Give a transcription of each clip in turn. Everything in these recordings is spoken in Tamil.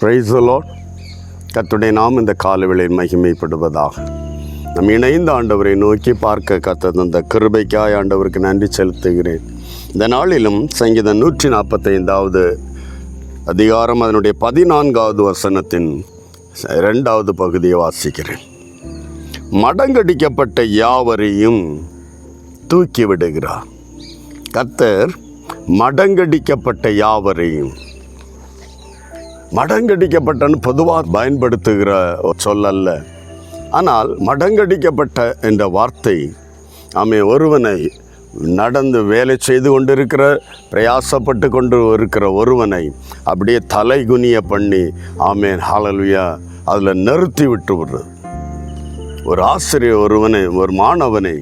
Praise the Lord. கர்த்தருடைய நாம் இந்த காலவேளையில் மகிமைப்படுவதாக. நம் இணைந்த ஆண்டவரை நோக்கி பார்க்க கர்த்தர் தந்த கிருபைக்காய் ஆண்டவருக்கு நன்றி செலுத்துகிறேன். இந்த நாளிலும் சங்கீதம் 145வது அதிகாரம் அதனுடைய 14வது வசனத்தின் 2வது பகுதியை வாசிக்கிறேன். மடங்கடிக்கப்பட்ட யாவரையும் தூக்கி விடுகிறார். கர்த்தர் மடங்கடிக்கப்பட்ட யாவரையும், மடங்கடிக்கப்பட்டன்னு பொதுவாக பயன்படுத்துகிற சொல்லல்ல, ஆனால் மடங்கடிக்கப்பட்ட என்ற வார்த்தை ஒருவனை நடந்து வேலை செய்து கொண்டிருக்கிற பிரயாசப்பட்டு கொண்டு இருக்கிற ஒருவனை அப்படியே தலை குனிய பண்ணி ஹல்லேலூயா அதில் நிறுத்தி விட்டு விடுறது. ஒரு ஆசிரியர் ஒருவனை, ஒரு மாணவனை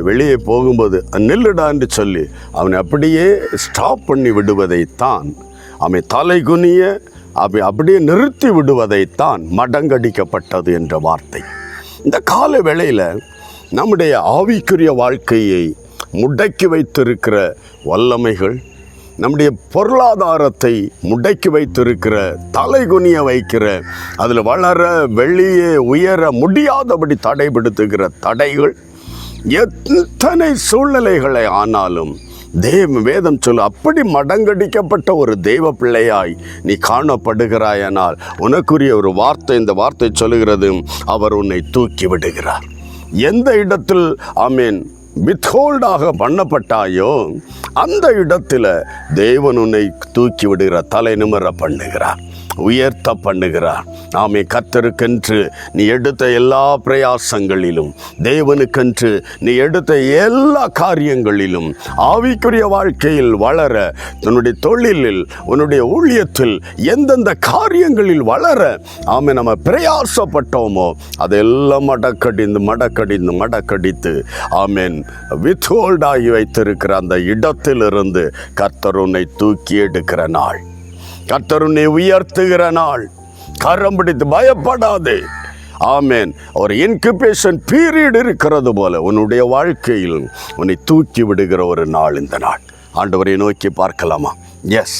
வெளியே போகும்போது நில்லுடா என்று சொல்லி அவனை அப்படியே ஸ்டாப் பண்ணி விடுவதைத்தான், தலை குனிய அப்படியே நிறுத்தி விடுவதைத்தான் மடங்கடிக்கப்பட்டது என்ற வார்த்தை. இந்த கால வேளையில் நம்முடைய ஆவிக்குரிய வாழ்க்கையை முடக்கி வைத்திருக்கிற வல்லமைகள், நம்முடைய பொருளாதாரத்தை முடக்கி வைத்திருக்கிற, தலைகுனிய வைக்கிற, அதில் வளர வெளியே உயர முடியாதபடி தடைப்படுத்துகிற தடைகள், எத்தனை சூழ்நிலைகளை ஆனாலும் வேதம் சொல்லு, அப்படி மடங்கடிக்கப்பட்ட ஒரு தெய்வ பிள்ளையாய் நீ காணப்படுகிறாயானால் உனக்குரிய ஒரு வார்த்தை, இந்த வார்த்தை சொல்லுகிறது, அவர் உன்னை தூக்கி விடுகிறார். எந்த இடத்தில் வித்ஹோல்டாக பண்ணப்பட்டாயோ அந்த இடத்துல தேவன் உன்னை தூக்கி விடுகிறார், தலை நிமிர பண்ணுகிறார், உயர்த்த பண்ணுகிறார். கர்த்தருக்கென்று நீ எடுத்த எல்லா பிரயாசங்களிலும், தேவனுக்கென்று நீ எடுத்த எல்லா காரியங்களிலும், ஆவிக்குரிய வாழ்க்கையில் வளர, உன்னுடைய தொழிலில், உன்னுடைய ஊழியத்தில் எந்தெந்த காரியங்களில் வளர நம்ம பிரயாசப்பட்டோமோ அதெல்லாம் மடக்கடித்து வித்ஹோல்டாகி வைத்திருக்கிற அந்த இடத்திலிருந்து கர்த்தர் உன்னை தூக்கி எடுக்கிற நாள், கர்த்தர் உன்னை உயர்த்துகிற நாள். கரம் பிடித்து பயப்படாதே. ஒரு இன்குபேஷன் பீரியட் இருக்கிறது போல உன்னுடைய வாழ்க்கையில் உன்னை தூக்கி விடுகிற ஒரு நாள் இந்த நாள். ஆண்டவரை நோக்கி பார்க்கலாமா? எஸ்,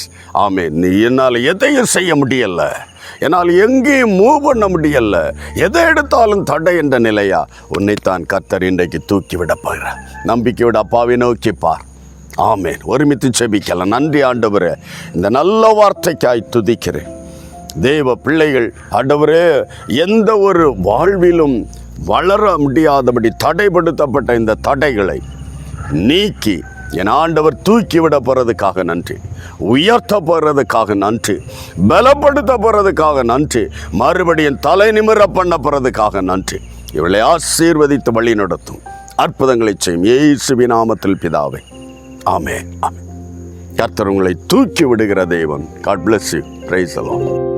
நீ என்னால் எதையும் செய்ய முடியல, என்னால் எங்கேயும் மூவ் பண்ண முடியல, எதை எடுத்தாலும் தடை என்ற நிலையா, உன்னைத்தான் கர்த்தர் இன்றைக்கு தூக்கி விட போகிற நம்பிக்கையோட அப்பாவை நோக்கி பார். ஒருமித்து செபிக்கலாம். நன்றி ஆண்டவரே, இந்த நல்ல வார்த்தைக்காய் துதிக்கிறேன். தேவ பிள்ளைகள் ஆண்டவரே, எந்த ஒரு வாழ்விலும் வளர முடியாதபடி தடைப்படுத்தப்பட்ட இந்த தடைகளை நீக்கி என் ஆண்டவர் தூக்கி விட போகிறதுக்காக நன்றி, உயர்த்த போகிறதுக்காக நன்றி, பலப்படுத்த போகிறதுக்காக நன்றி, மறுபடியும் தலை நிமிர பண்ண போகிறதுக்காக நன்றி. இவளை ஆசீர்வதித்து வழி நடத்தும், அற்புதங்களை செய்யும் இயேசுவின் நாமத்தில் பிதாவே, ஆமென். கர்த்தர் உங்களை தூக்கி விடுகிற தேவன். God bless you. Praise the Lord.